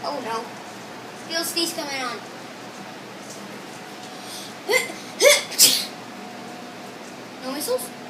Oh no. Feel sneeze coming on. No missiles?